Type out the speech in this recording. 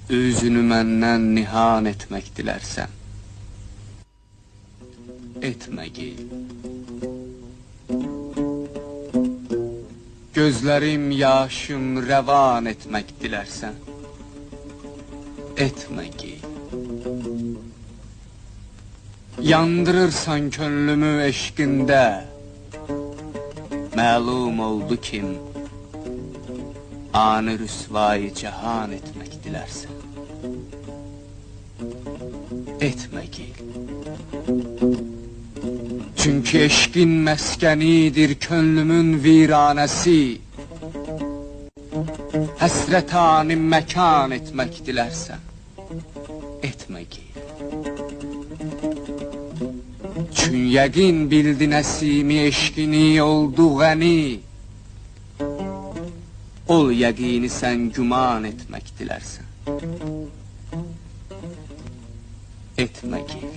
Özünü məndən nihan etmək dilərsən, etmə gil. Gözlərim yaşım rəvan etmək dilərsən, etmə gil. Yandırırsan könlümü eşqində, məlum oldu kim, anı rüsvayı cahan etmək dilərsən, etmə gil. Çünkü eşqin məskənidir könlümün viranəsi, həsrətani məkan etmək dilərsən, etmə gil. Çün yəqin bildi nəsimi eşqini oldu ғəni, ol yəqini sən güman etmək dilərsən, etmə gil.